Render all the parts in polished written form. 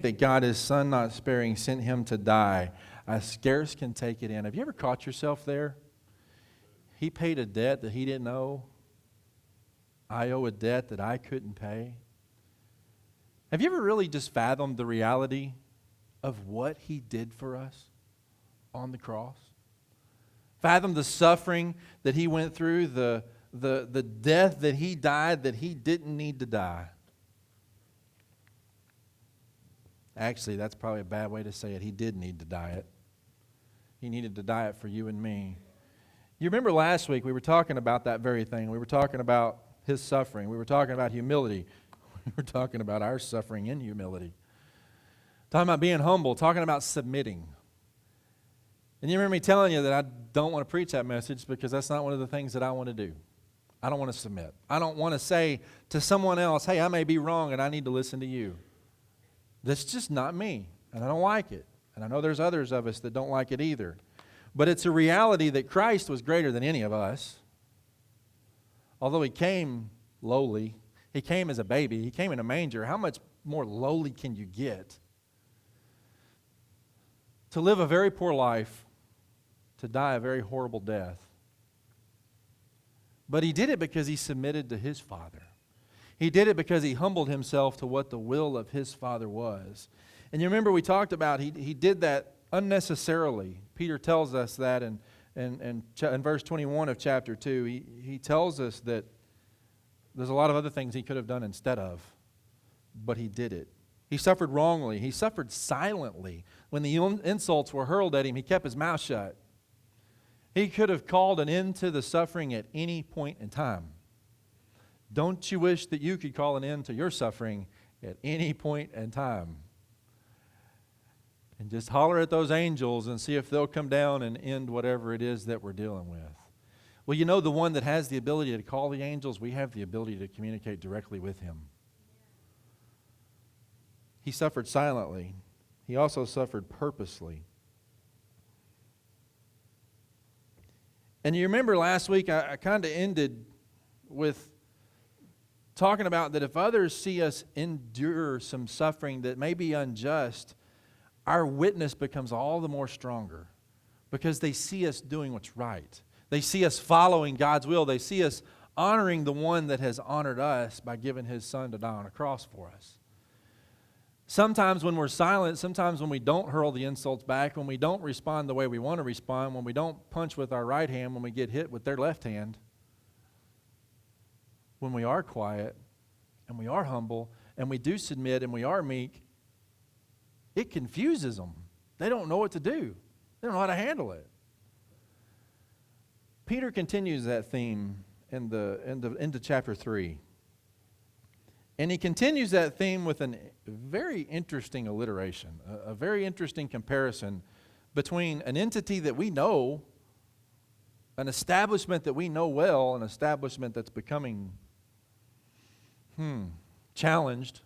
that God, his son not sparing, sent him to die, I scarce can take it in. Have you ever caught yourself there? He paid a debt that he didn't owe. I owe a debt that I couldn't pay. Have you ever really just fathomed the reality of what he did for us on the cross? Fathom the suffering that he went through, the death that he died that he didn't need to die. Actually, that's probably a bad way to say it. He did need to die it. He needed to die it for you and me. You remember last week we were talking about that very thing. We were talking about his suffering. We were talking about humility. We were talking about our suffering in humility. Talking about being humble. Talking about submitting. And you remember me telling you that I don't want to preach that message because that's not one of the things that I want to do. I don't want to submit. I don't want to say to someone else, hey, I may be wrong and I need to listen to you. That's just not me, and I don't like it. And I know there's others of us that don't like it either. But it's a reality that Christ was greater than any of us. Although he came lowly, he came as a baby, he came in a manger. How much more lowly can you get? To live a very poor life, to die a very horrible death. But he did it because he submitted to his Father. He did it because he humbled himself to what the will of his Father was. And you remember we talked about he did that unnecessarily. Peter tells us that in verse 21 of chapter 2. He tells us that there's a lot of other things he could have done instead of, but he did it. He suffered wrongly. He suffered silently. When the insults were hurled at him, he kept his mouth shut. He could have called an end to the suffering at any point in time. Don't you wish that you could call an end to your suffering at any point in time? And just holler at those angels and see if they'll come down and end whatever it is that we're dealing with. Well, you know, the one that has the ability to call the angels, we have the ability to communicate directly with him. He suffered silently. He also suffered purposely. And you remember last week I kind of ended with talking about that if others see us endure some suffering that may be unjust, our witness becomes all the more stronger because they see us doing what's right. They see us following God's will. They see us honoring the one that has honored us by giving his son to die on a cross for us. Sometimes when we're silent, sometimes when we don't hurl the insults back, when we don't respond the way we want to respond, when we don't punch with our right hand, when we get hit with their left hand, when we are quiet and we are humble and we do submit and we are meek, it confuses them. They don't know what to do. They don't know how to handle it. Peter continues that theme into chapter 3. And he continues that theme with a very interesting alliteration, a very interesting comparison between an entity that we know, an establishment that we know well, an establishment that's becoming challenged.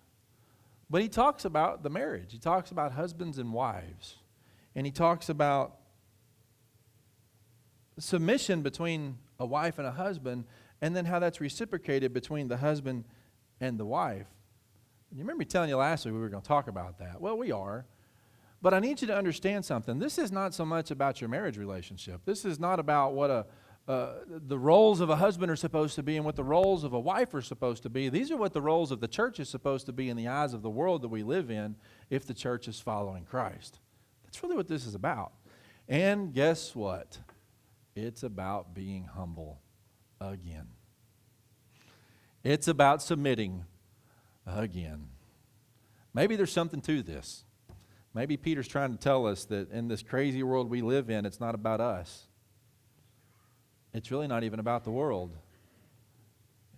But he talks about the marriage. He talks about husbands and wives. And he talks about submission between a wife and a husband, and then how that's reciprocated between the husband and the wife. You remember me telling you last week we were going to talk about that. Well, we are. But I need you to understand something. This is not so much about your marriage relationship. This is not about what the roles of a husband are supposed to be and what the roles of a wife are supposed to be. These are what the roles of the church is supposed to be in the eyes of the world that we live in if the church is following Christ. That's really what this is about. And guess what? It's about being humble again. It's about submitting again. Maybe there's something to this. Maybe Peter's trying to tell us that in this crazy world we live in, it's not about us. It's really not even about the world.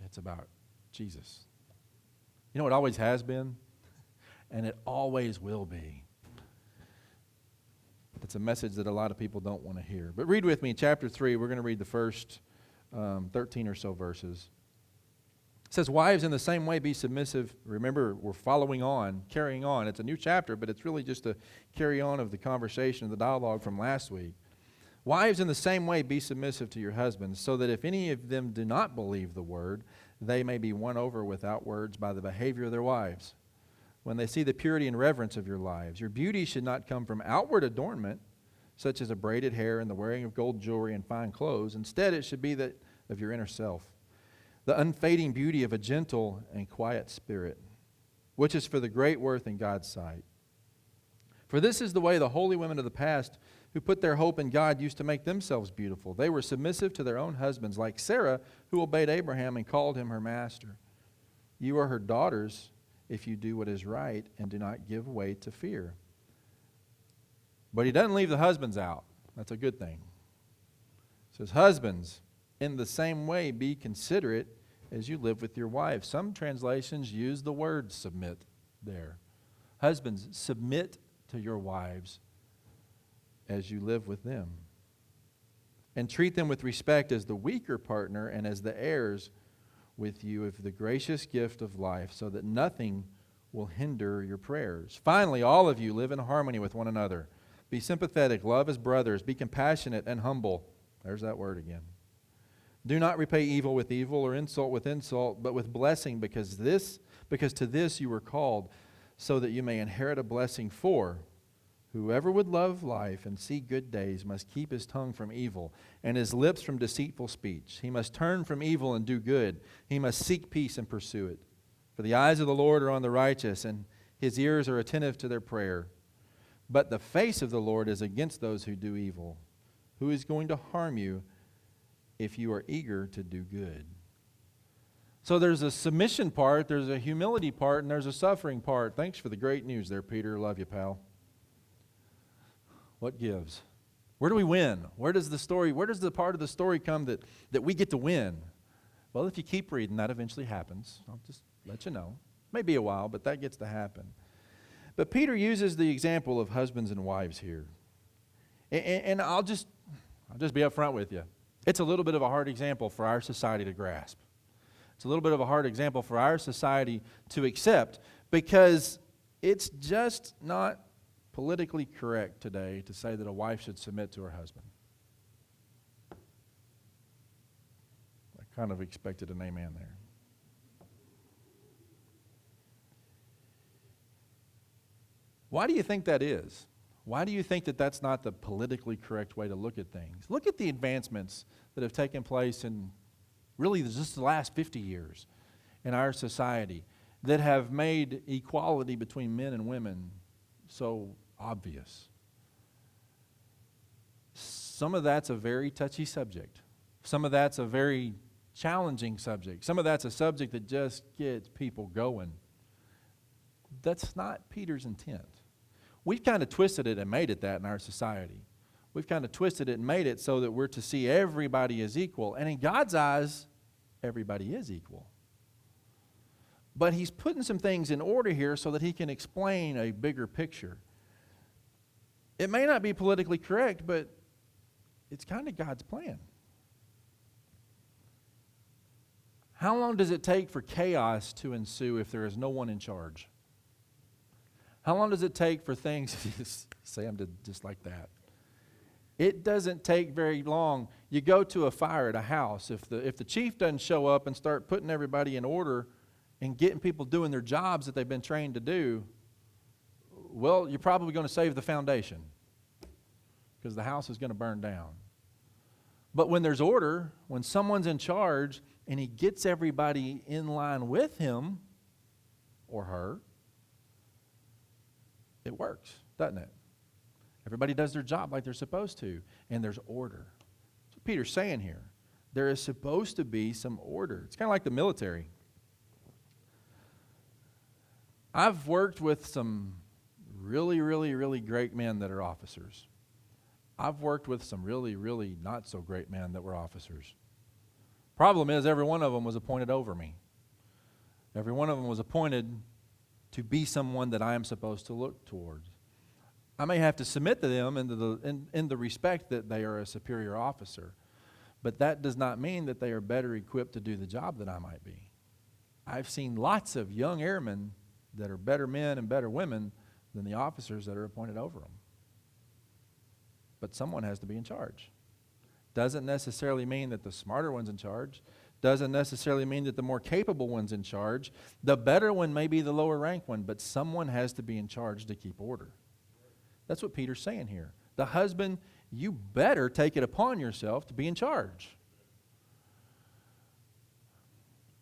It's about Jesus. You know, it always has been, and it always will be. It's a message that a lot of people don't want to hear. But read with me chapter 3. We're going to read the first 13 or so verses. It says, wives, in the same way, be submissive. Remember, we're following on, carrying on. It's a new chapter, but it's really just a carry on of the conversation, of the dialogue from last week. Wives, in the same way, be submissive to your husbands, so that if any of them do not believe the word, they may be won over without words by the behavior of their wives. when they see the purity and reverence of your lives. Your beauty should not come from outward adornment, such as a braided hair and the wearing of gold jewelry and fine clothes. Instead, it should be that of your inner self, the unfading beauty of a gentle and quiet spirit, which is for the great worth in God's sight. For this is the way the holy women of the past who put their hope in God used to make themselves beautiful. They were submissive to their own husbands, like Sarah, who obeyed Abraham and called him her master. You are her daughters if you do what is right and do not give way to fear. But he doesn't leave the husbands out. That's a good thing. He says, husbands, in the same way, be considerate as you live with your wives. Some translations use the word submit there. Husbands, submit to your wives as you live with them. And treat them with respect as the weaker partner and as the heirs with you of the gracious gift of life, so that nothing will hinder your prayers. Finally, all of you live in harmony with one another. Be sympathetic, love as brothers, be compassionate and humble. There's that word again. Do not repay evil with evil or insult with insult, but with blessing, because to this you were called, so that you may inherit a blessing. For whoever would love life and see good days must keep his tongue from evil and his lips from deceitful speech. He must turn from evil and do good. He must seek peace and pursue it. For the eyes of the Lord are on the righteous, and his ears are attentive to their prayer. But the face of the Lord is against those who do evil. Who is going to harm you if you are eager to do good? So there's a submission part, there's a humility part, and there's a suffering part. Thanks for the great news there, Peter. Love you, pal. What gives? Where do we win? Where does the part of the story come that we get to win? Well, if you keep reading, that eventually happens. I'll just let you know. Maybe a while, but that gets to happen. But Peter uses the example of husbands and wives here. And I'll just be up front with you. It's a little bit of a hard example for our society to grasp. It's a little bit of a hard example for our society to accept, because it's just not politically correct today to say that a wife should submit to her husband. I kind of expected an amen there. Why do you think that is? Why do you think that that's not the politically correct way to look at things? Look at the advancements that have taken place in really just the last 50 years in our society that have made equality between men and women so obvious. Some of that's a very touchy subject. Some of that's a very challenging subject. Some of that's a subject that just gets people going. That's not Peter's intent. We've kind of twisted it and made it that in our society. We've kind of twisted it and made it so that we're to see everybody as equal. And in God's eyes, everybody is equal. But he's putting some things in order here so that he can explain a bigger picture. It may not be politically correct, but it's kind of God's plan. How long does it take for chaos to ensue if there is no one in charge? How long does it take for things to say them just like that? It doesn't take very long. You go to a fire at a house. If the chief doesn't show up and start putting everybody in order and getting people doing their jobs that they've been trained to do, well, you're probably going to save the foundation because the house is going to burn down. But when there's order, when someone's in charge and he gets everybody in line with him or her, it works, doesn't it? Everybody does their job like they're supposed to, and there's order. That's what Peter's saying here. There is supposed to be some order. It's kind of like the military. I've worked with some really, really, really great men that are officers. I've worked with some really, really not so great men that were officers. Problem is, every one of them was appointed over me. Every one of them was appointed to be someone that I am supposed to look towards. I may have to submit to them in the respect that they are a superior officer, but that does not mean that they are better equipped to do the job than I might be. I've seen lots of young airmen that are better men and better women than the officers that are appointed over them. But someone has to be in charge. Doesn't necessarily mean that the smarter one's in charge. doesn't necessarily mean that the more capable one's in charge. The better one may be the lower rank one, but someone has to be in charge to keep order. That's what Peter's saying here. The husband, you better take it upon yourself to be in charge.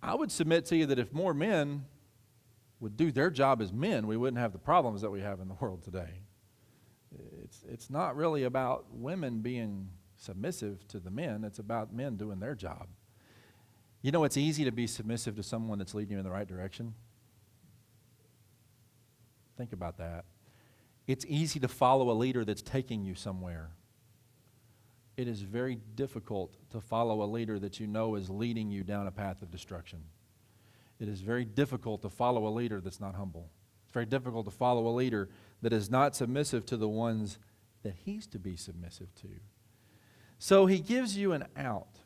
I would submit to you that if more men would do their job as men, we wouldn't have the problems that we have in the world today. It's not really about women being submissive to the men. It's about men doing their job. You know, it's easy to be submissive to someone that's leading you in the right direction. Think about that. It's easy to follow a leader that's taking you somewhere. It is very difficult to follow a leader that you know is leading you down a path of destruction. It is very difficult to follow a leader that's not humble. It's very difficult to follow a leader that is not submissive to the ones that he's to be submissive to. So he gives you an out.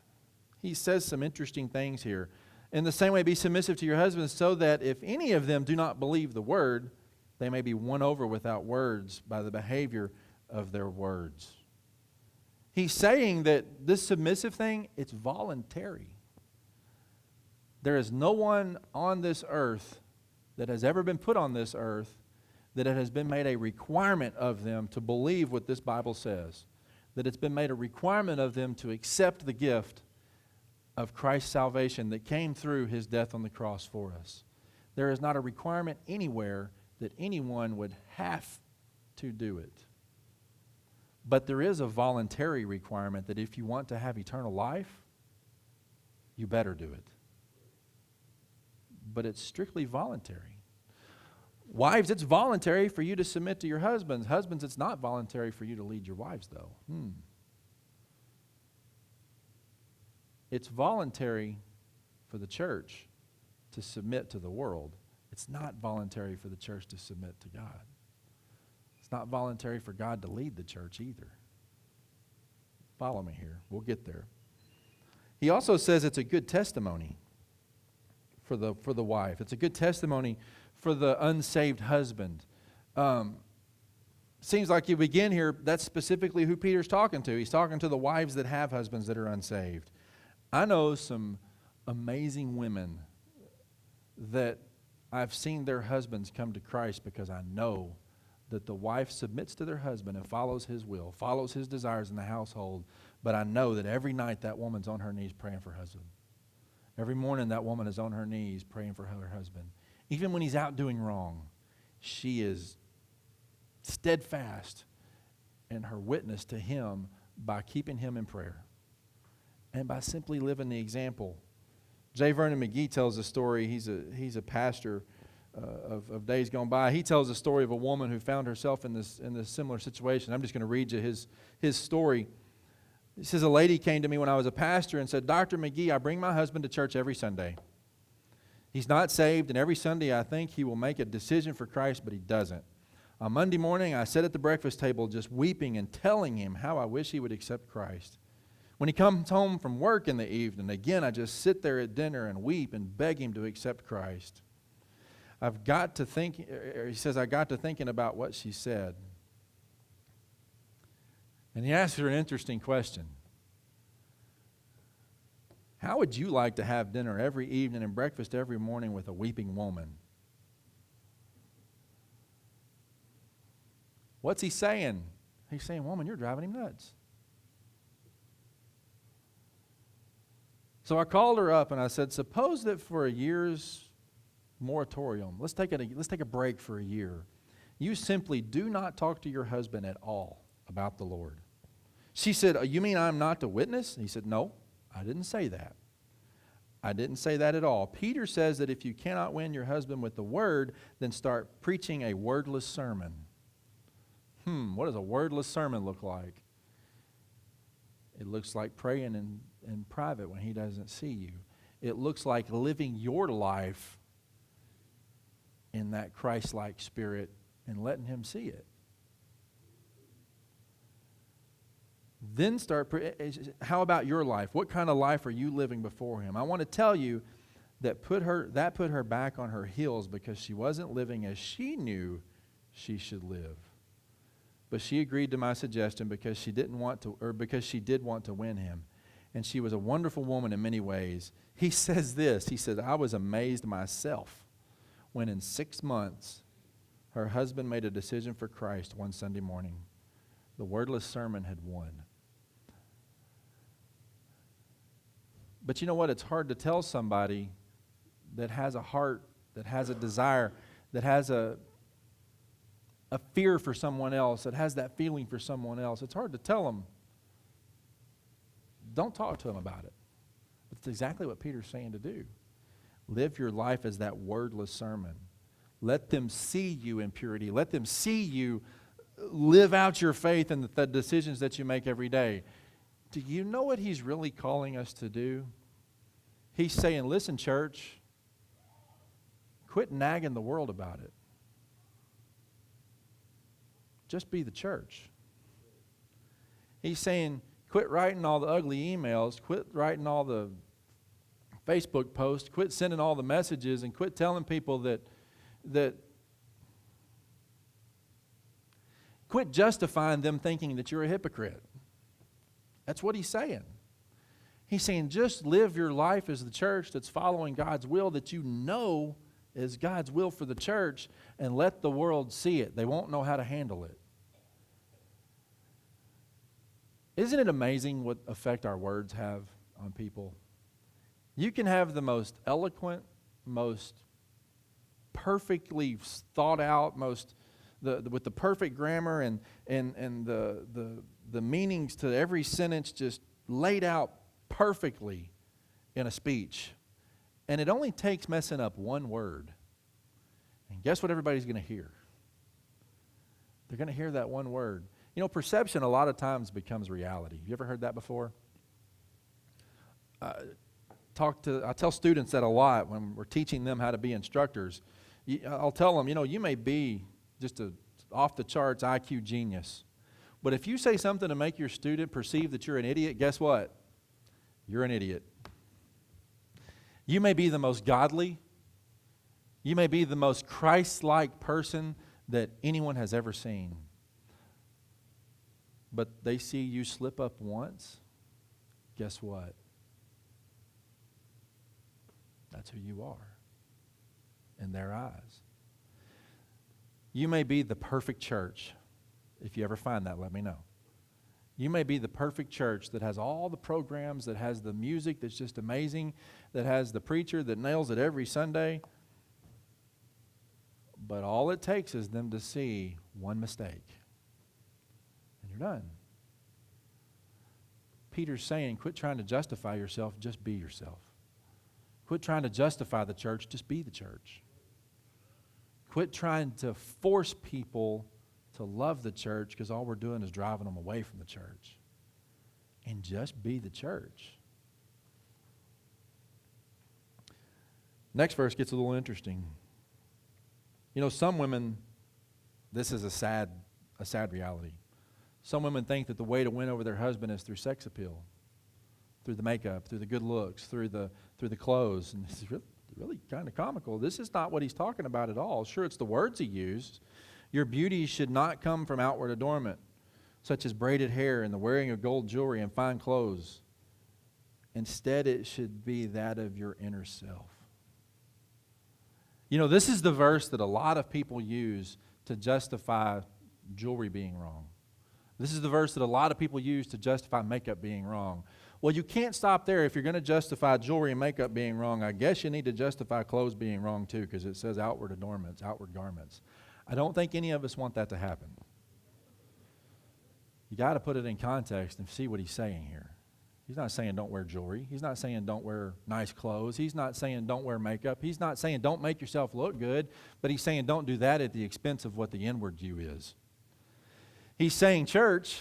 He says some interesting things here. In the same way, be submissive to your husbands, so that if any of them do not believe the word, they may be won over without words by the behavior of their words. He's saying that this submissive thing, it's voluntary. There is no one on this earth that has ever been put on this earth that it has been made a requirement of them to believe what this Bible says. That it's been made a requirement of them to accept the gift of Christ's salvation that came through his death on the cross for us. There is not a requirement anywhere that anyone would have to do it. But there is a voluntary requirement that if you want to have eternal life, you better do it. But it's strictly voluntary. Wives, it's voluntary for you to submit to your husbands. Husbands, it's not voluntary for you to lead your wives, though. It's voluntary for the church to submit to the world. It's not voluntary for the church to submit to God. It's not voluntary for God to lead the church either. Follow me here. We'll get there. He also says it's a good testimony for the wife. It's a good testimony for the unsaved husband. Seems like you begin here, that's specifically who Peter's talking to. He's talking to the wives that have husbands that are unsaved. I know some amazing women that I've seen their husbands come to Christ because I know that the wife submits to their husband and follows his will, follows his desires in the household. But I know that every night that woman's on her knees praying for her husband. Every morning that woman is on her knees praying for her husband. Even when he's out doing wrong, she is steadfast in her witness to him by keeping him in prayer and by simply living the example. J. Vernon McGee tells a story. He's a pastor of days gone by. He tells a story of a woman who found herself in this similar situation. I'm just going to read you his story. He says, a lady came to me when I was a pastor and said, Dr. McGee, I bring my husband to church every Sunday. He's not saved, and every Sunday I think he will make a decision for Christ, but he doesn't. On Monday morning, I sat at the breakfast table just weeping and telling him how I wish he would accept Christ. When he comes home from work in the evening, again, I just sit there at dinner and weep and beg him to accept Christ. He says, I got to thinking about what she said. And he asked her an interesting question. How would you like to have dinner every evening and breakfast every morning with a weeping woman? What's he saying? He's saying, woman, you're driving him nuts. So I called her up and I said, suppose that for a year's moratorium, let's take a break for a year. You simply do not talk to your husband at all about the Lord. She said, you mean I'm not to witness? He said, no, I didn't say that. I didn't say that at all. Peter says that if you cannot win your husband with the word, then start preaching a wordless sermon. What does a wordless sermon look like? It looks like praying in private when he doesn't see you. It looks like living your life in that Christ-like spirit and letting him see it. Then how about your life? What kind of life are you living before him? I want to tell you that put her back on her heels because she wasn't living as she knew she should live. But she agreed to my suggestion because she did want to win him. and she was a wonderful woman in many ways. He says this. He said, I was amazed myself when in 6 months her husband made a decision for Christ one Sunday morning. The wordless sermon had won. But you know what? It's hard to tell somebody that has a heart, that has a desire, that has a fear for someone else, that has that feeling for someone else. It's hard to tell them, don't talk to them about it. But it's exactly what Peter's saying to do. Live your life as that wordless sermon. Let them see you in purity. Let them see you live out your faith and the decisions that you make every day. Do you know what he's really calling us to do? He's saying, listen, church, quit nagging the world about it. Just be the church. He's saying, quit writing all the ugly emails, quit writing all the Facebook posts, quit sending all the messages, and quit telling people that quit justifying them thinking that you're a hypocrite. That's what he's saying. He's saying just live your life as the church that's following God's will, that you know is God's will for the church, and let the world see it. They won't know how to handle it. Isn't it amazing what effect our words have on people? You can have the most eloquent, most perfectly thought out, with the perfect grammar and the meanings to every sentence just laid out perfectly in a speech. And it only takes messing up one word. And guess what everybody's going to hear? They're going to hear that one word. You know, perception a lot of times becomes reality. You ever heard that before? I tell students that a lot when we're teaching them how to be instructors. I'll tell them, you may be just a off-the-charts IQ genius. But if you say something to make your student perceive that you're an idiot, guess what? You're an idiot. You may be the most godly. You may be the most Christ-like person that anyone has ever seen. But they see you slip up once, guess what? That's who you are in their eyes. You may be the perfect church. If you ever find that, let me know. You may be the perfect church that has all the programs, that has the music that's just amazing, that has the preacher that nails it every Sunday. But all it takes is them to see one mistake. And you're done. Peter's saying, quit trying to justify yourself, just be yourself. Quit trying to justify the church, just be the church. Quit trying to force people to love the church, because all we're doing is driving them away from the church. And just be the church. Next verse gets a little interesting. Some women, this is a sad reality. Some women think that the way to win over their husband is through sex appeal, through the makeup, through the good looks, through the clothes. And this is really kind of comical. This is not what he's talking about at all. Sure, it's the words he used. Your beauty should not come from outward adornment, such as braided hair and the wearing of gold jewelry and fine clothes. Instead, it should be that of your inner self. This is the verse that a lot of people use to justify jewelry being wrong. This is the verse that a lot of people use to justify makeup being wrong. Well, you can't stop there. If you're going to justify jewelry and makeup being wrong, I guess you need to justify clothes being wrong too, because it says outward adornments, outward garments. I don't think any of us want that to happen. You got to put it in context and see what he's saying here. He's not saying don't wear jewelry. He's not saying don't wear nice clothes. He's not saying don't wear makeup. He's not saying don't make yourself look good, but he's saying don't do that at the expense of what the inward you is. He's saying, church,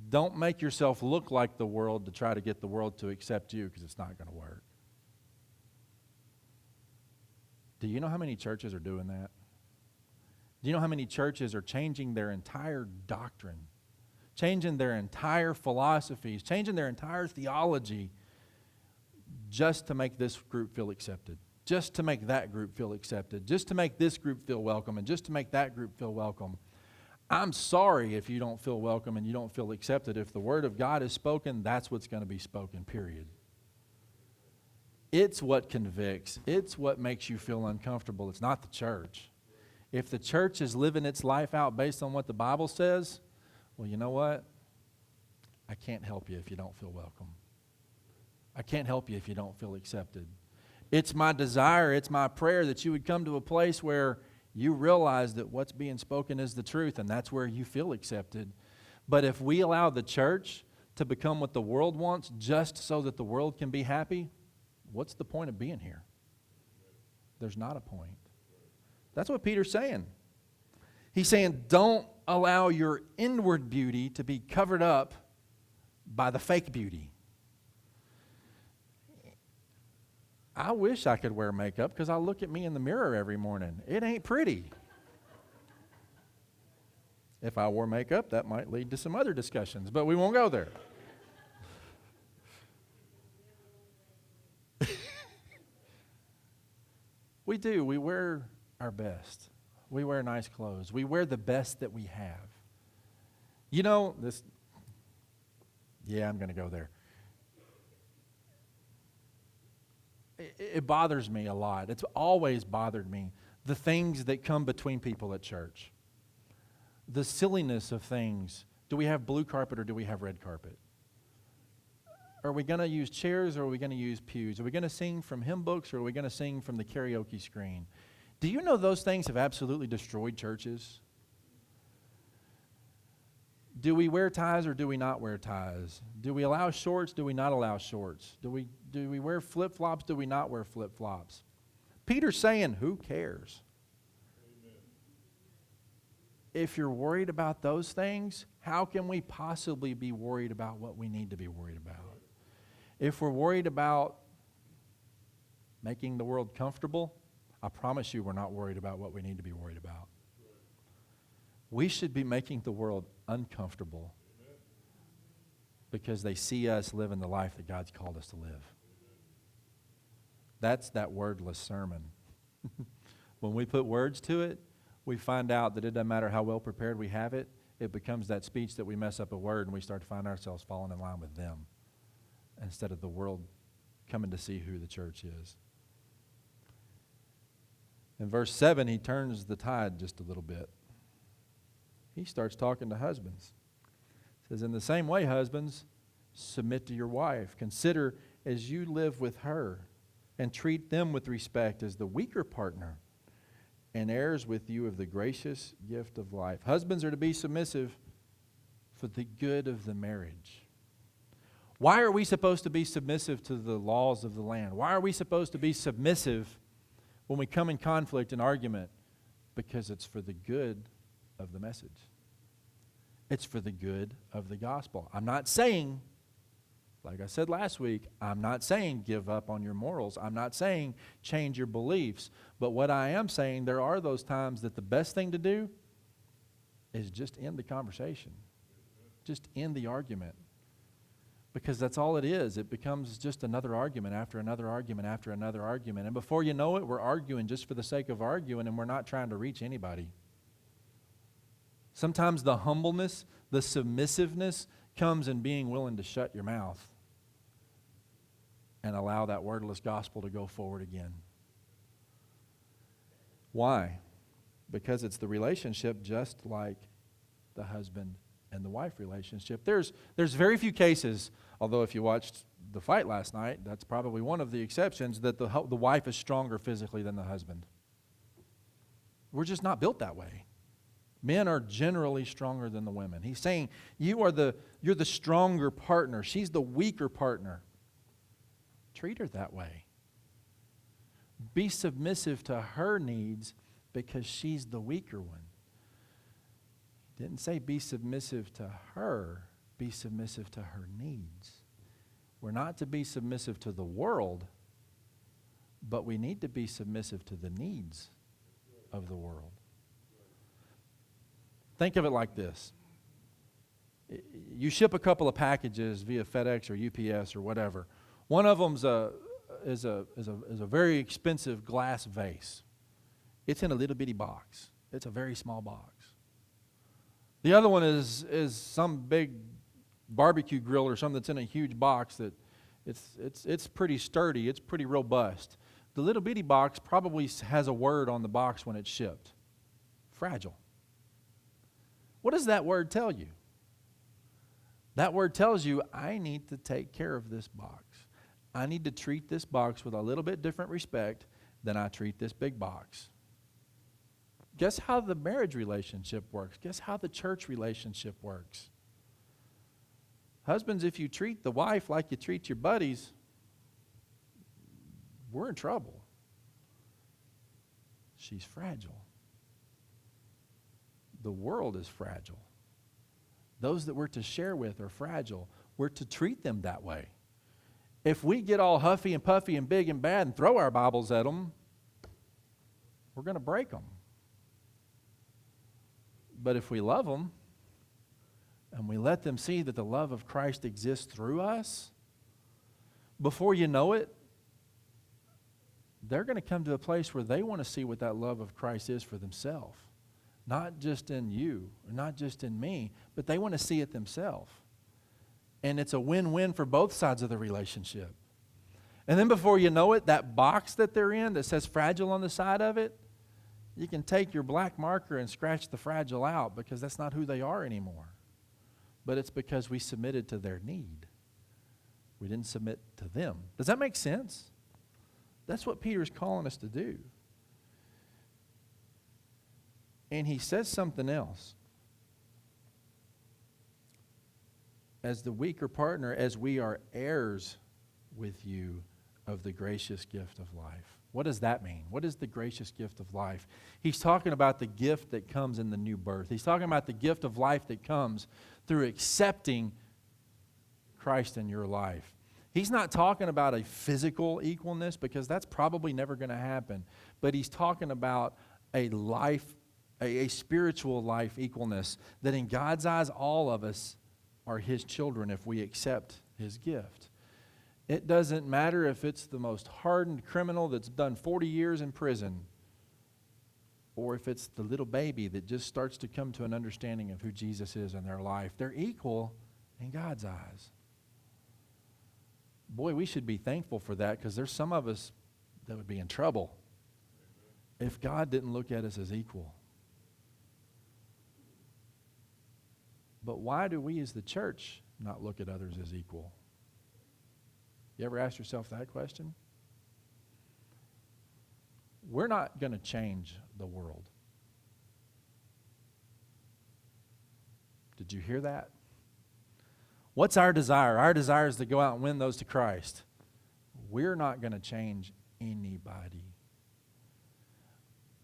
don't make yourself look like the world to try to get the world to accept you, because it's not going to work. Do you know how many churches are doing that? Do you know how many churches are changing their entire doctrine, changing their entire philosophies, changing their entire theology just to make this group feel accepted, just to make that group feel accepted, just to make this group feel welcome, and just to make that group feel welcome? I'm sorry if you don't feel welcome and you don't feel accepted. If the word of God is spoken, that's what's going to be spoken, period. It's what convicts. It's what makes you feel uncomfortable. It's not the church. If the church is living its life out based on what the Bible says, well, you know what? I can't help you if you don't feel welcome. I can't help you if you don't feel accepted. It's my desire, it's my prayer that you would come to a place where you realize that what's being spoken is the truth, and that's where you feel accepted. But if we allow the church to become what the world wants just so that the world can be happy, what's the point of being here? There's not a point. That's what Peter's saying. He's saying, don't allow your inward beauty to be covered up by the fake beauty. I wish I could wear makeup because I look at me in the mirror every morning. It ain't pretty. If I wore makeup, that might lead to some other discussions, but we won't go there. We do. We wear our best. We wear nice clothes. We wear the best that we have. You know, I'm going to go there. It bothers me a lot. It's always bothered me, the things that come between people at church. The silliness of things. Do we have blue carpet or do we have red carpet? Are we going to use chairs or are we going to use pews? Are we going to sing from hymn books or are we going to sing from the karaoke screen? Do you know those things have absolutely destroyed churches? Do we wear ties or do we not wear ties? Do we allow shorts? Do we not allow shorts? Do we wear flip-flops? Do we not wear flip-flops? Peter's saying, who cares? Amen. If you're worried about those things, how can we possibly be worried about what we need to be worried about? If we're worried about making the world comfortable, I promise you we're not worried about what we need to be worried about. We should be making the world uncomfortable because they see us living the life that God's called us to live. That's that wordless sermon. When we put words to it, we find out that it doesn't matter how well prepared we have it. It becomes that speech that we mess up a word and we start to find ourselves falling in line with them instead of the world coming to see who the church is. In verse 7, he turns the tide just a little bit. He starts talking to husbands. He says, in the same way, husbands, submit to your wife. Consider as you live with her and treat them with respect as the weaker partner and heirs with you of the gracious gift of life. Husbands are to be submissive for the good of the marriage. Why are we supposed to be submissive to the laws of the land? Why are we supposed to be submissive when we come in conflict and argument? Because it's for the good of the message. It's for the good of the gospel. I'm not saying, like I said last week, I'm not saying give up on your morals. I'm not saying change your beliefs. But what I am saying, there are those times that the best thing to do is just end the conversation. Just end the argument. Because that's all it is. It becomes just another argument after another argument after another argument. And before you know it, we're arguing just for the sake of arguing, and we're not trying to reach anybody. Sometimes the humbleness, the submissiveness comes in being willing to shut your mouth and allow that wordless gospel to go forward again. Why? Because it's the relationship just like the husband and the wife relationship. There's very few cases, although if you watched the fight last night, that's probably one of the exceptions, that the wife is stronger physically than the husband. We're just not built that way. Men are generally stronger than the women. He's saying you're the stronger partner. She's the weaker partner. Treat her that way. Be submissive to her needs because she's the weaker one. He didn't say be submissive to her. Be submissive to her needs. We're not to be submissive to the world, but we need to be submissive to the needs of the world. Think of it like this. You ship a couple of packages via FedEx or UPS or whatever. One of them is a very expensive glass vase. It's in a little bitty box. It's a very small box. The other one is some big barbecue grill or something that's in a huge box that it's pretty sturdy, it's pretty robust. The little bitty box probably has a word on the box when it's shipped. Fragile. What does that word tell you? That word tells you, I need to take care of this box. I need to treat this box with a little bit different respect than I treat this big box. Guess how the marriage relationship works? Guess how the church relationship works? Husbands, if you treat the wife like you treat your buddies, we're in trouble. She's fragile. The world is fragile. Those that we're to share with are fragile. We're to treat them that way. If we get all huffy and puffy and big and bad and throw our Bibles at them, we're going to break them. But if we love them and we let them see that the love of Christ exists through us, before you know it, they're going to come to a place where they want to see what that love of Christ is for themselves. Not just in you, or not just in me, but they want to see it themselves. And it's a win-win for both sides of the relationship. And then before you know it, that box that they're in that says fragile on the side of it, you can take your black marker and scratch the fragile out because that's not who they are anymore. But it's because we submitted to their need. We didn't submit to them. Does that make sense? That's what Peter's calling us to do. And he says something else. As the weaker partner, as we are heirs with you of the gracious gift of life. What does that mean? What is the gracious gift of life? He's talking about the gift that comes in the new birth. He's talking about the gift of life that comes through accepting Christ in your life. He's not talking about a physical equalness because that's probably never going to happen. But he's talking about a life, a spiritual life equalness that in God's eyes, all of us are His children if we accept His gift. It doesn't matter if it's the most hardened criminal that's done 40 years in prison or if it's the little baby that just starts to come to an understanding of who Jesus is in their life. They're equal in God's eyes. Boy, we should be thankful for that because there's some of us that would be in trouble if God didn't look at us as equal. But why do we as the church not look at others as equal? You ever ask yourself that question? We're not going to change the world. Did you hear that? What's our desire? Our desire is to go out and win those to Christ. We're not going to change anybody.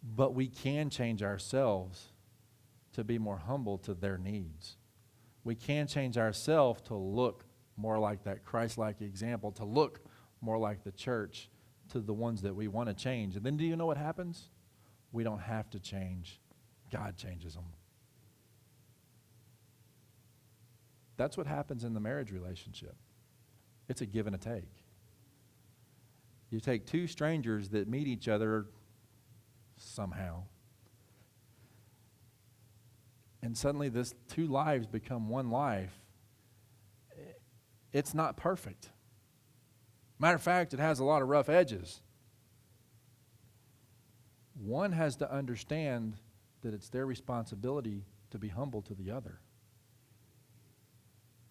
But we can change ourselves to be more humble to their needs. We can change ourselves to look more like that Christ-like example, to look more like the church to the ones that we want to change. And then do you know what happens? We don't have to change. God changes them. That's what happens in the marriage relationship. It's a give and a take. You take two strangers that meet each other somehow, and suddenly this two lives become one life. It's not perfect. Matter of fact, it has a lot of rough edges. One has to understand that it's their responsibility to be humble to the other.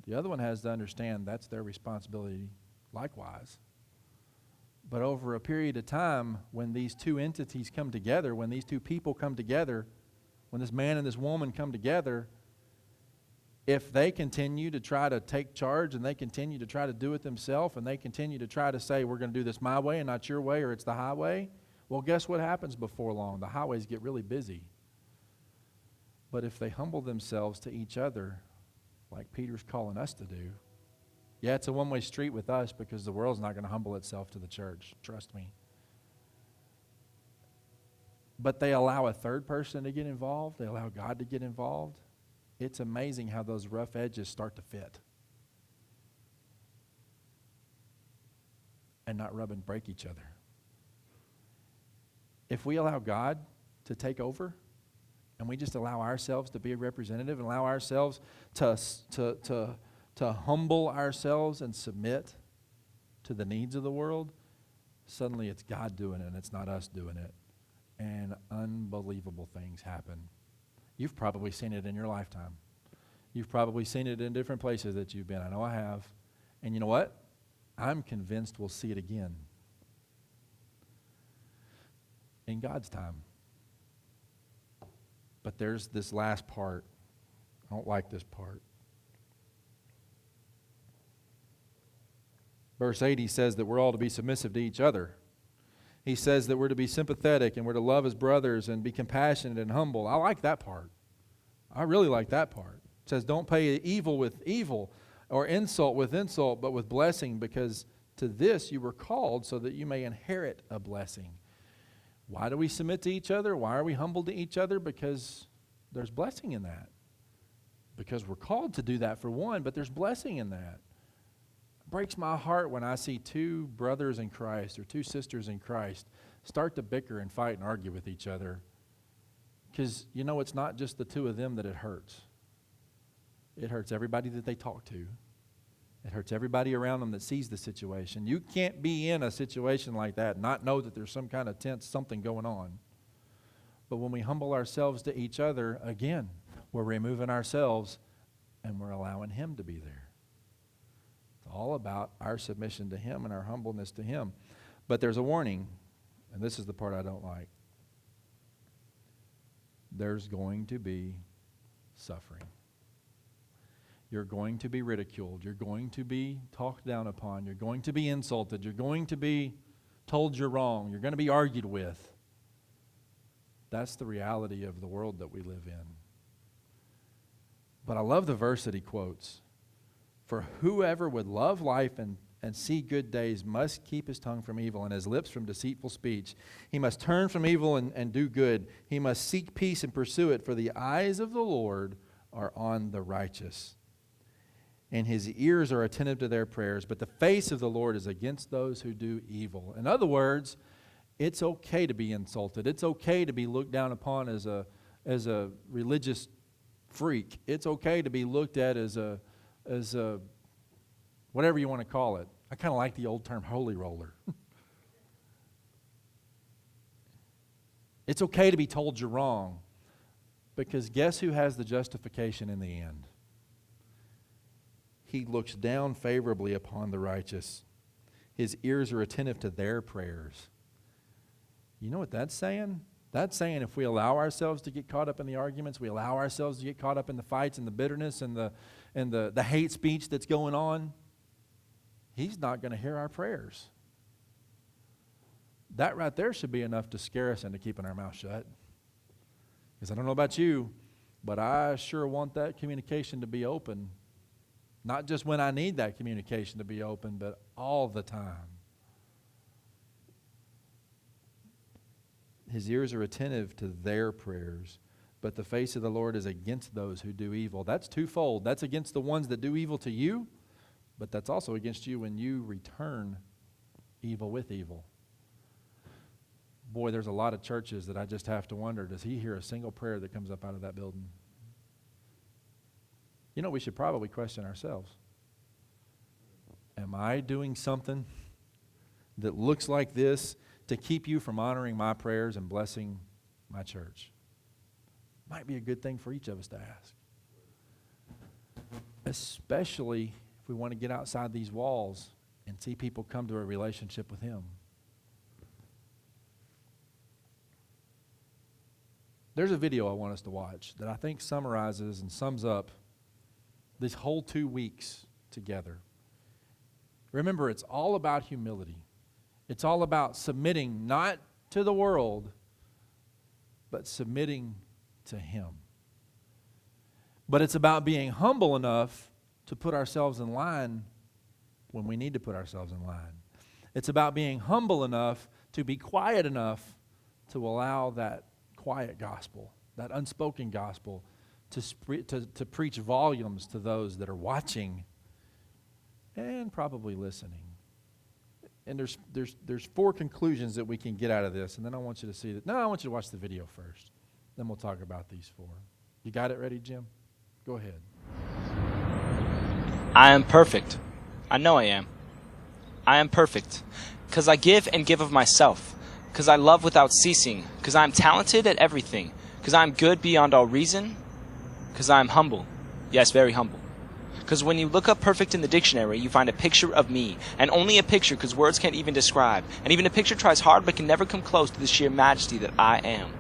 The other one has to understand that's their responsibility likewise. But over a period of time, when these two entities come together, when these two people come together, when this man and this woman come together, if they continue to try to take charge and they continue to try to do it themselves and they continue to try to say, we're going to do this my way and not your way or it's the highway, well, guess what happens before long? The highways get really busy. But if they humble themselves to each other, like Peter's calling us to do, yeah, it's a one-way street with us because the world's not going to humble itself to the church. Trust me. But they allow a third person to get involved. They allow God to get involved. It's amazing how those rough edges start to fit and not rub and break each other. If we allow God to take over And we just allow ourselves to be a representative and allow ourselves to humble ourselves and submit to the needs of the world, suddenly it's God doing it and it's not us doing it. And unbelievable things happen. You've probably seen it in your lifetime. You've probably seen it in different places that you've been. I know I have. And you know what? I'm convinced we'll see it again in God's time. But there's this last part. I don't like this part. Verse 8, he says that we're all to be submissive to each other. He says that we're to be sympathetic and we're to love as brothers and be compassionate and humble. I like that part. I really like that part. It says don't pay evil with evil or insult with insult, but with blessing, because to this you were called so that you may inherit a blessing. Why do we submit to each other? Why are we humble to each other? Because there's blessing in that. Because we're called to do that for one, but there's blessing in that. It breaks my heart when I see two brothers in Christ or two sisters in Christ start to bicker and fight and argue with each other. Because, you know, it's not just the two of them that it hurts. It hurts everybody that they talk to. It hurts everybody around them that sees the situation. You can't be in a situation like that and not know that there's some kind of tense something going on. But when we humble ourselves to each other, again, we're removing ourselves and we're allowing Him to be there. It's all about our submission to Him and our humbleness to Him. But there's a warning, and this is the part I don't like. There's going to be suffering. You're going to be ridiculed. You're going to be talked down upon. You're going to be insulted. You're going to be told you're wrong. You're going to be argued with. That's the reality of the world that we live in. But I love the verse that he quotes. For whoever would love life and see good days must keep his tongue from evil and his lips from deceitful speech. He must turn from evil and do good. He must seek peace and pursue it, for the eyes of the Lord are on the righteous, and His ears are attentive to their prayers, but the face of the Lord is against those who do evil. In other words, it's okay to be insulted. It's okay to be looked down upon as a religious freak. It's okay to be looked at as a whatever you want to call it. I kind of like the old term holy roller. It's okay to be told you're wrong, because guess who has the justification in the end? He looks down favorably upon the righteous. His ears are attentive to their prayers. You know what that's saying? That's saying if we allow ourselves to get caught up in the arguments, we allow ourselves to get caught up in the fights and the bitterness and the hate speech that's going on, He's not going to hear our prayers. That right there should be enough to scare us into keeping our mouth shut. Because I don't know about you, but I sure want that communication to be open. Not just when I need that communication to be open, but all the time. His ears are attentive to their prayers, but the face of the Lord is against those who do evil. That's twofold. That's against the ones that do evil to you, but that's also against you when you return evil with evil. Boy, there's a lot of churches that I just have to wonder, does He hear a single prayer that comes up out of that building? You know, we should probably question ourselves. Am I doing something that looks like this to keep you from honoring my prayers and blessing my church? Might be a good thing for each of us to ask. Especially if we want to get outside these walls and see people come to a relationship with Him. There's a video I want us to watch that I think summarizes and sums up this whole 2 weeks together. Remember, it's all about humility. It's all about submitting not to the world, but submitting to Him. But it's about being humble enough to put ourselves in line when we need to put ourselves in line. It's about being humble enough to be quiet enough to allow that quiet gospel, that unspoken gospel, to preach volumes to those that are watching and probably listening. And there's 4 conclusions that we can get out of this, and then I want you to see that. No, I want you to watch the video first. Then we'll talk about these 4. You got it ready, Jim? Go ahead. I am perfect. I know I am. I am perfect. Because I give and give of myself. Because I love without ceasing. Because I am talented at everything. Because I am good beyond all reason. Because I am humble. Yes, very humble. Because when you look up perfect in the dictionary, you find a picture of me. And only a picture, because words can't even describe. And even a picture tries hard but can never come close to the sheer majesty that I am.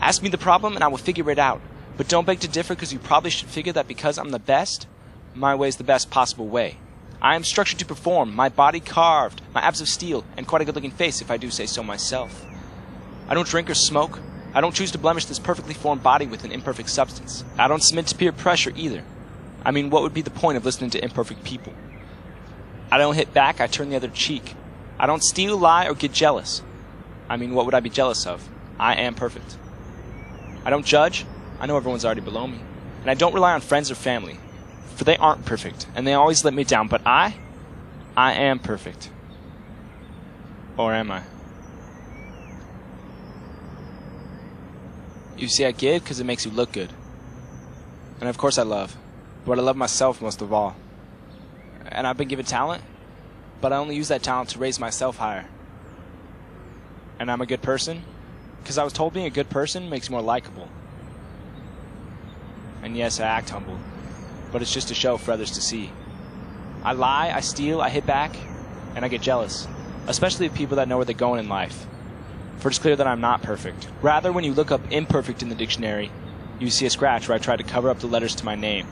Ask me the problem and I will figure it out. But don't beg to differ, because you probably should figure that because I'm the best, my way is the best possible way. I am structured to perform, my body carved, my abs of steel, and quite a good-looking face if I do say so myself. I don't drink or smoke. I don't choose to blemish this perfectly formed body with an imperfect substance. I don't submit to peer pressure either. I mean, what would be the point of listening to imperfect people? I don't hit back, I turn the other cheek. I don't steal, lie, or get jealous. I mean, what would I be jealous of? I am perfect. I don't judge. I know everyone's already below me. And I don't rely on friends or family, for they aren't perfect, and they always let me down. But I am perfect. Or am I? You see, I give because it makes you look good. And of course I love. But I love myself most of all. And I've been given talent, but I only use that talent to raise myself higher. And I'm a good person because I was told being a good person makes you more likable. And yes, I act humble, but it's just a show for others to see. I lie, I steal, I hit back, and I get jealous, especially of people that know where they're going in life. For it's clear that I'm not perfect. Rather, when you look up imperfect in the dictionary, you see a scratch where I tried to cover up the letters to my name.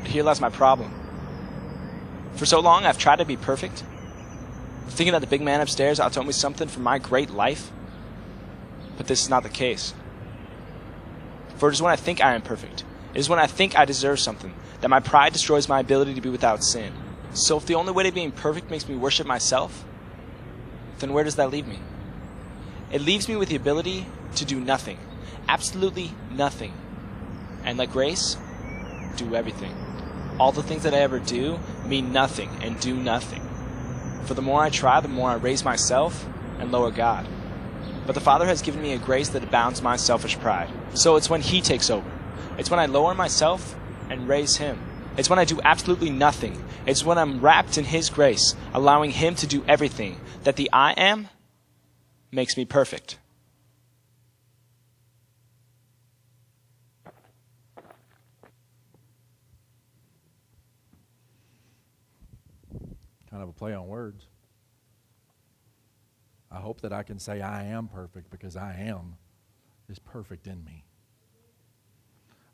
But here lies my problem. For so long, I've tried to be perfect, thinking that the big man upstairs ought me something for my great life. But this is not the case. For it is when I think I am perfect, it is when I think I deserve something, that my pride destroys my ability to be without sin. So if the only way to being perfect makes me worship myself, then where does that leave me? It leaves me with the ability to do nothing. Absolutely nothing. And like grace, do everything. All the things that I ever do mean nothing and do nothing. For the more I try, the more I raise myself and lower God. But the Father has given me a grace that abounds my selfish pride. So it's when He takes over. It's when I lower myself and raise Him. It's when I do absolutely nothing. It's when I'm wrapped in His grace, allowing Him to do everything, that the I am makes me perfect. Kind of a play on words. I hope that I can say I am perfect because I am is perfect in me.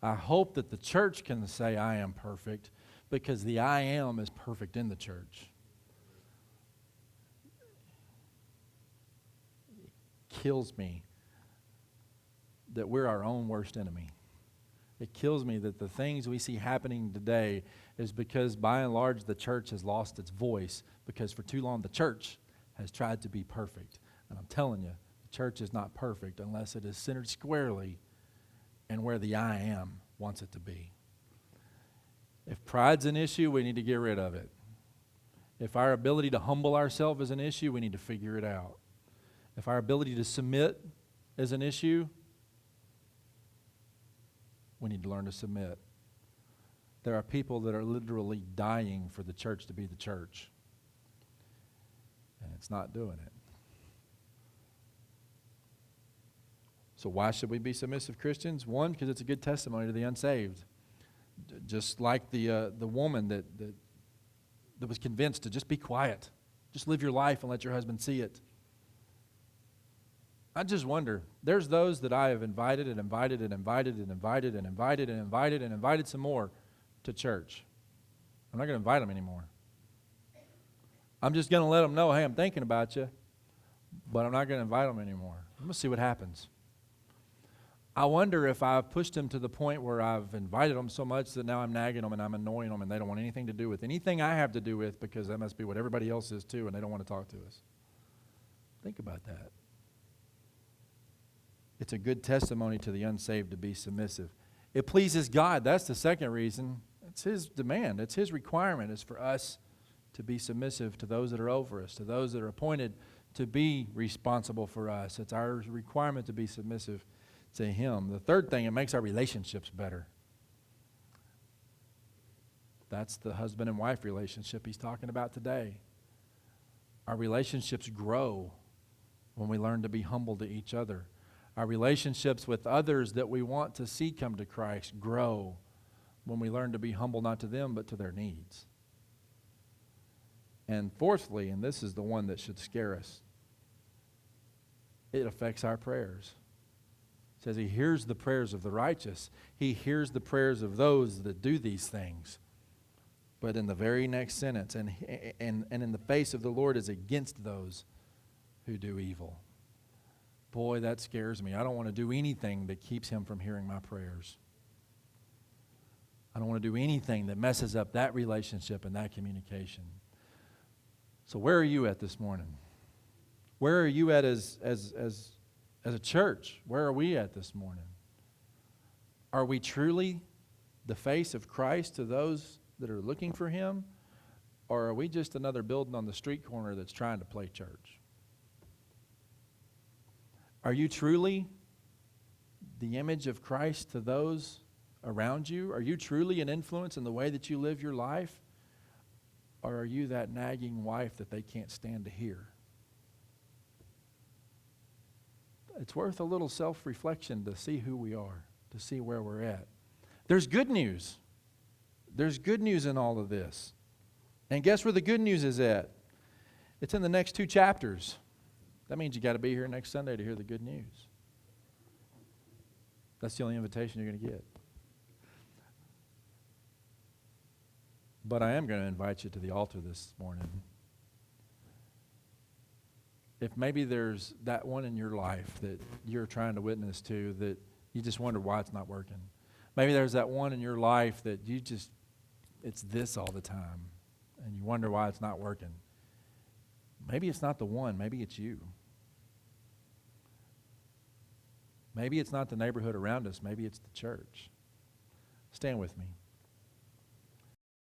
I hope that the church can say I am perfect because the I am is perfect in the church. It kills me that we're our own worst enemy. It kills me that the things we see happening today is because by and large the church has lost its voice because for too long the church has tried to be perfect. And I'm telling you, the church is not perfect unless it is centered squarely in where the I am wants it to be. If pride's an issue, we need to get rid of it. If our ability to humble ourselves is an issue, we need to figure it out. If our ability to submit is an issue, we need to learn to submit. There are people that are literally dying for the church to be the church. And it's not doing it. So why should we be submissive Christians? One, because it's a good testimony to the unsaved. Just like the woman that was convinced to just be quiet. Just live your life and let your husband see it. I just wonder, there's those that I have invited and invited and invited and invited and invited and invited and invited some more to church. I'm not going to invite them anymore. I'm just going to let them know, hey, I'm thinking about you, but I'm not going to invite them anymore. I'm going to see what happens. I wonder if I've pushed them to the point where I've invited them so much that now I'm nagging them and I'm annoying them and they don't want anything to do with anything I have to do with because that must be what everybody else is too and they don't want to talk to us. Think about that. It's a good testimony to the unsaved to be submissive. It pleases God. That's the second reason. It's His demand. It's His requirement is for us to be submissive to those that are over us, to those that are appointed to be responsible for us. It's our requirement to be submissive to Him. The third thing, it makes our relationships better. That's the husband and wife relationship he's talking about today. Our relationships grow when we learn to be humble to each other. Our relationships with others that we want to see come to Christ grow when we learn to be humble not to them but to their needs. And fourthly, and this is the one that should scare us, it affects our prayers. It says He hears the prayers of the righteous. He hears the prayers of those that do these things. But in the very next sentence, and in the face of the Lord is against those who do evil. Boy, that scares me. I don't want to do anything that keeps Him from hearing my prayers. I don't want to do anything that messes up that relationship and that communication. So where are you at this morning? Where are you at as a church? Where are we at this morning? Are we truly the face of Christ to those that are looking for Him? Or are we just another building on the street corner that's trying to play church? Are you truly the image of Christ to those around you? Are you truly an influence in the way that you live your life? Or are you that nagging wife that they can't stand to hear? It's worth a little self-reflection to see who we are, to see where we're at. There's good news. There's good news in all of this. And guess where the good news is at? It's in the next 2 chapters. That means you got to be here next Sunday to hear the good news. That's the only invitation you're going to get. But I am going to invite you to the altar this morning. If maybe there's that one in your life that you're trying to witness to that you just wonder why it's not working. Maybe there's that one in your life that it's this all the time, and you wonder why it's not working. Maybe it's not the one. Maybe it's you. Maybe it's not the neighborhood around us. Maybe it's the church. Stand with me.